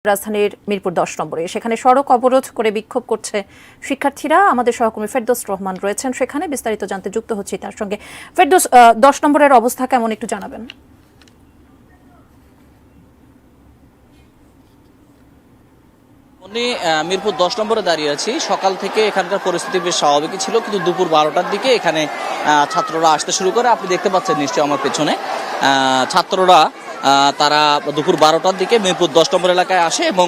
রাজধানীর মিরপুর 10 নম্বরে সেখানে সড়ক অবরোধ করে বিক্ষোভ করছে শিক্ষার্থীরা। আমাদের সহকর্মী ফেরদৌস রহমান রয়েছেন সেখানে, বিস্তারিত জানতে যুক্ত হচ্ছি তার সঙ্গে। ফেরদৌস, 10 নম্বরের অবস্থা কেমন একটু জানাবেন? মিরপুর 10 নম্বরে দাঁড়িয়ে আছি। সকাল থেকে এখানকার পরিস্থিতি বেশ স্বাভাবিকই ছিল, কিন্তু দুপুর 12টার দিকে এখানে ছাত্ররা আসতে শুরু করে। আপনি দেখতে পাচ্ছেন নিশ্চয়ই আমার পেছনে ছাত্ররা তারা দুপুর 12টার দিকে মিরপুর 10 নম্বর এলাকায় আসে এবং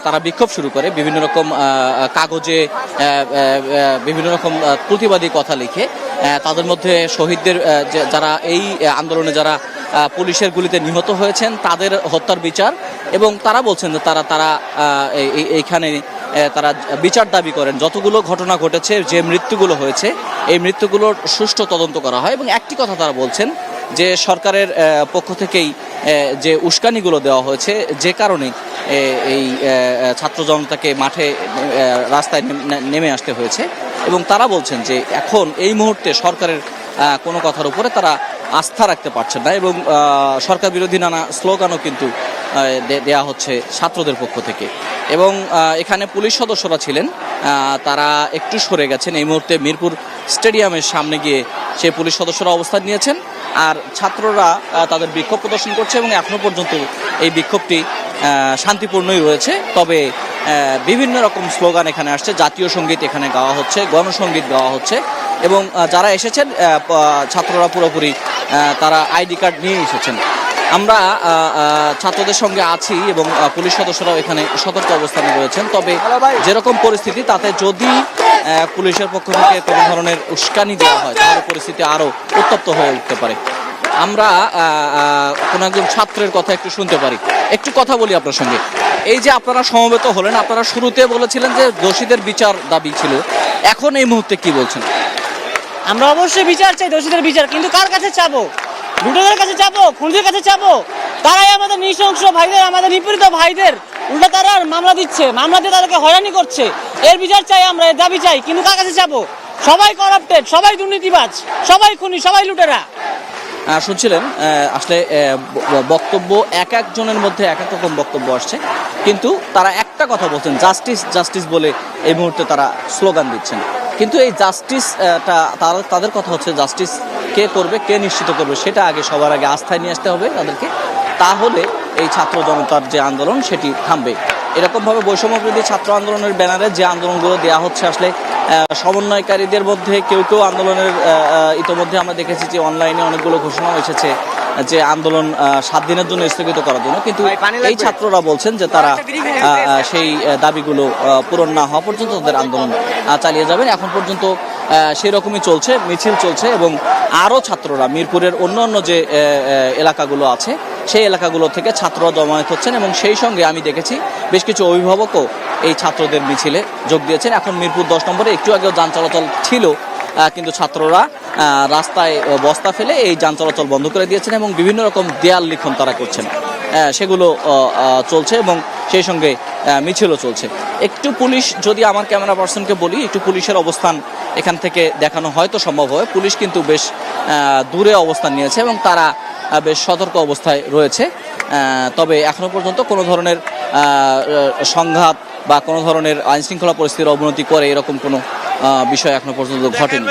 তারা বিক্ষোভ শুরু করে। বিভিন্ন রকম কাগজে বিভিন্ন রকম প্রতিবাদী কথা লিখে, তাদের মধ্যে শহীদদের যারা এই আন্দোলনে যারা পুলিশের গুলিতে নিহত হয়েছেন তাদের হত্যার বিচার, এবং তারা বলছেন যে তারা এইখানে তারা বিচার দাবি করেন। যতগুলো ঘটনা ঘটেছে, যে মৃত্যুগুলো হয়েছে, এই মৃত্যুগুলোর সুষ্ঠু তদন্ত করা হয়। এবং একটি কথা তারা বলছেন যে সরকারের পক্ষ থেকেই যে উস্কানিগুলো দেওয়া হয়েছে, যে কারণে এই ছাত্র জনতাকে মাঠে রাস্তায় নেমে আসতে হয়েছে, এবং তারা বলছেন যে এখন এই মুহূর্তে সরকারের কোনো কথার উপরে তারা আস্থা রাখতে পারছেন না, এবং সরকার বিরোধী নানা স্লোগানও কিন্তু দেয়া হচ্ছে ছাত্রদের পক্ষ থেকে। এবং এখানে পুলিশ সদস্যরা ছিলেন, তারা একটু সরে গেছেন। এই মুহূর্তে মিরপুর স্টেডিয়ামের সামনে গিয়ে সেই পুলিশ সদস্যরা অবস্থান নিয়েছেন, আর ছাত্ররা তাদের বিক্ষোভ প্রদর্শন করছে। এবং এখনো পর্যন্ত এই বিক্ষোভটি শান্তিপূর্ণই রয়েছে। তবে বিভিন্ন রকম স্লোগান এখানে আসছে, জাতীয় সঙ্গীত এখানে গাওয়া হচ্ছে, গণসঙ্গীত গাওয়া হচ্ছে। এবং যারা এসেছেন ছাত্ররা পুরোপুরি তারা আইডি কার্ড নিয়ে এসেছেন। আমরা ছাত্রদের সঙ্গে আছি এবং পুলিশ সদস্যরাও এখানে সতর্ক অবস্থানে রয়েছেন। তবে যেরকম পরিস্থিতি, তাতে যদি পুলিশের পক্ষ থেকে কোনো ধরনের উস্কানি দেওয়া হয় তাহলে পরিস্থিতি আরও উত্তপ্ত হয়ে উঠতে পারে। আমরা কোনো একজন ছাত্রের কথা একটু শুনতে পারি। একটু কথা বলি আপনার সঙ্গে। এই যে আপনারা সমবেত হলেন, আপনারা শুরুতে বলেছিলেন যে দোষীদের বিচার দাবি ছিল, এখন এই মুহূর্তে কি বলছেন? আমরা অবশ্যই বিচার চাই, দোষীদের বিচার। কিন্তু কার কাছে চাবো? লুটেদের কাছে চাবো? খুনিদের কাছে চাবো? তারাই আমাদের নৃশংস ভাইদের, আমাদের নিপীড়িত ভাইদের উল্টা তারা মামলা দিচ্ছে, মামলা দিয়ে তাদেরকে হয়রানি করছে। এর বিচার চাই আমরা, এর দাবি চাই। কিন্তু কার কাছে চাবো? সবাই করাপ্টেড, সবাই দুর্নীতিবাজ, সবাই খুনি, সবাই লুটেরা। শুনছিলেন আসলে বক্তব্য এক একজনের মধ্যে এক এক রকম বক্তব্য আসছে, কিন্তু তারা একটা কথা বলছেন, জাস্টিস জাস্টিস বলে এই মুহূর্তে তারা স্লোগান দিচ্ছেন। কিন্তু এই জাস্টিসটা তাদের কথা হচ্ছে জাস্টিস কে করবে, কে নিশ্চিত করবে, সেটা আগে সবার আগে আস্থায় নিয়ে আসতে হবে তাদেরকে। তাহলে এই ছাত্র জনতার যে আন্দোলন সেটি থামবে। এরকমভাবে বৈষম্যবিরোধী ছাত্র আন্দোলনের ব্যানারে যে আন্দোলনগুলো দেওয়া হচ্ছে, আসলে সমন্বয়কারীদের মধ্যে কেউ কেউ আন্দোলনের ইতোমধ্যে আমরা দেখেছি যে অনলাইনে অনেকগুলো ঘোষণা এসেছে যে আন্দোলন 7 দিনের জন্য স্থগিত করার জন্য। কিন্তু এই ছাত্ররা বলছেন যে তারা সেই দাবিগুলো পূরণ না হওয়া পর্যন্ত তাদের আন্দোলন চালিয়ে যাবেন। এখন পর্যন্ত সেই রকমই চলছে, মিছিল চলছে, এবং আরও ছাত্ররা মিরপুরের অন্য অন্য যে এলাকাগুলো আছে সেই এলাকাগুলো থেকে ছাত্ররা জমায়েত হচ্ছেন। এবং সেই সঙ্গে আমি দেখেছি বেশ কিছু অভিভাবকও এই ছাত্রদের মিছিলে যোগ দিয়েছেন। এখন মিরপুর 10 নম্বরে একটু আগেও যান চলাচল ছিল, কিন্তু ছাত্ররা রাস্তায় বস্তা ফেলে এই যান চলাচল বন্ধ করে দিয়েছেন এবং বিভিন্ন রকম দেয়াল লিখন তারা করছেন, সেগুলো চলছে, এবং সেই সঙ্গে মিছিলও চলছে। একটু পুলিশ, যদি আমার ক্যামেরা পার্সনকে বলি, একটু পুলিশের অবস্থান এখান থেকে দেখানো হয়তো সম্ভব হয়। পুলিশ কিন্তু বেশ দূরে অবস্থান নিয়েছে এবং তারা বেশ সতর্ক অবস্থায় রয়েছে। তবে এখনো পর্যন্ত কোনো ধরনের সংঘাত বা কোনো ধরনের আইনশৃঙ্খলা পরিস্থিতির অবনতি করে এরকম কোনো বিষয় এখনো পর্যন্ত ঘটেনি।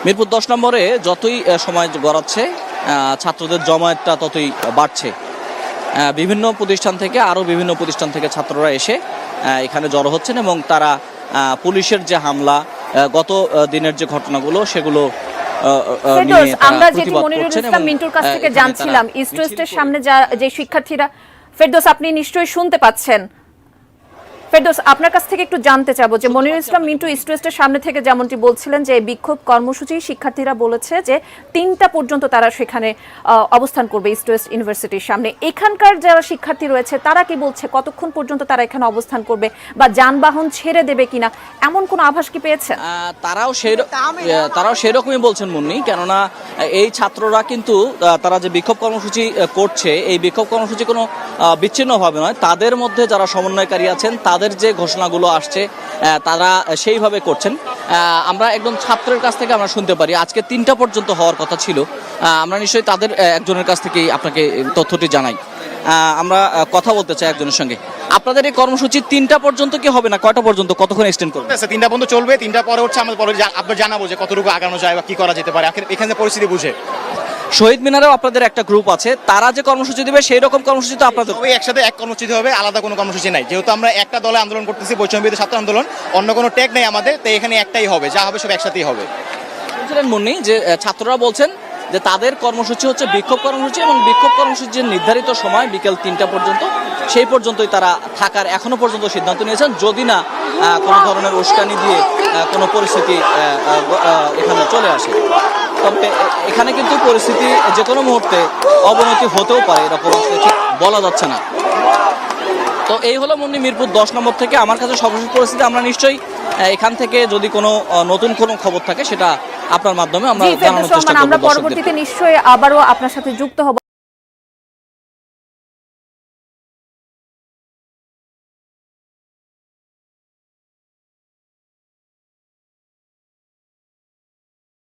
মিরপুর 10 নম্বরে যতই সময় গড়াচ্ছে ছাত্রদের জমায়েতটা ততই বাড়ছে। বিভিন্ন প্রতিষ্ঠান থেকে, আরও বিভিন্ন প্রতিষ্ঠান থেকে ছাত্ররা এসে এখানে জড়ো হচ্ছেন এবং তারা পুলিশের যে হামলা, গত দিনের যে ঘটনাগুলো, সেগুলো আমরা যেটি মনিরুল ইসলাম মিন্টুর কাছ থেকে জানছিলাম, ইস্ট ওয়েস্টের সামনে যে শিক্ষার্থীরা, ফেরদৌস আপনি নিশ্চয়ই শুনতে পাচ্ছেন। ফেরদৌস, আপনার কাছ থেকে একটু জানতে চাবো যে মনিরুল ইসলাম মিন্টু ইস্ট ওয়েস্টের সামনে থেকে যেমনটি বলছিলেন যে বিক্ষোভ কর্মসূচি শিক্ষার্থীরা বলেছে যে 3টা পর্যন্ত তারা সেখানে অবস্থান করবে ইস্ট ওয়েস্ট ইউনিভার্সিটির সামনে। এখানকার যারা শিক্ষার্থী রয়েছে তারা কি বলছে, কতক্ষণ পর্যন্ত তারা এখানে অবস্থান করবে বা যানবাহন ছেড়ে দেবে কিনা, এমন কোনো আভাস কি পেয়েছে? তারাও সেরকমই বলছেন মুন্নি, কেননা এই ছাত্ররা কিন্তু তারা যে বিক্ষোভ কর্মসূচি করছে, এই বিক্ষোভ কর্মসূচি কোনো বিচ্ছিন্নভাবে নয়। তাদের মধ্যে যারা সমন্বয়কারী আছেন তাদের তাদের যে ঘোষণাগুলো আসছে তারা সেইভাবে করছেন। আমরা একদম ছাত্রের কাছ থেকে আমরা শুনতে পারি আজকে 3টা পর্যন্ত হওয়ার কথা ছিল। আমরা নিশ্চয়ই তাদের একজনের কাছ থেকেই আপনাকে তথ্যটি জানাই। আমরা কথা বলতে চাই একজনের সঙ্গে। আপনাদের এই কর্মসূচি 3টা পর্যন্ত কি হবে না কয়টা পর্যন্ত, কতক্ষণ এক্সটেন্ড করবে? 3টা পর্যন্ত চলবে। 3টা পরে হচ্ছে আমরা পরে আপনার জানাবো যে কতটুকু আগানো যায় বা কি করা যেতে পারে এখানে পরিস্থিতি বুঝে। শহীদ মিনারেও আপনাদের একটা গ্রুপ আছে, তারা যে কর্মসূচি দেবে সেই রকম কর্মসূচি তো আপনাদের? সবাই একসাথে এক কর্মসূচি হবে, আলাদা কোনো কর্মসূচি নাই। যেহেতু আমরা একটা দলে আন্দোলন করতেছি, বৈষম্যবিরোধী ছাত্র আন্দোলন, অন্য কোনো ট্যাগ নেই আমাদের, তো এখানে একটাই হবে, যা হবে সব একসাথেই হবে। বলছিলেন মুন্নি যে ছাত্ররা বলছেন যে তাদের কর্মসূচি হচ্ছে বিক্ষোভ কর্মসূচি, এবং বিক্ষোভ কর্মসূচির নির্ধারিত সময় বিকেল 3টা পর্যন্ত, সেই পর্যন্তই তারা থাকার এখনো পর্যন্ত সিদ্ধান্ত নিয়েছেন, যদি না কোনো ধরনের উস্কানি দিয়ে কোনো পরিস্থিতি এখানে চলে আসে। তবে এখানে কিন্তু পরিস্থিতি যে কোনো মুহূর্তে অবনতি হতেও পারে, এরকম আসলে ঠিক বলা যাচ্ছে না। তো এই হলো মুন্নি মিরপুর 10 নম্বর থেকে আমার কাছে সর্বশেষ পরিস্থিতি। আমরা নিশ্চয়ই এখান থেকে যদি কোনো নতুন কোনো খবর থাকে সেটা আপনার মাধ্যমে আমরা জানানোর চেষ্টা করব। আমরা পরবর্তীতে নিশ্চয়ই আবারও আপনার সাথে যুক্ত হব।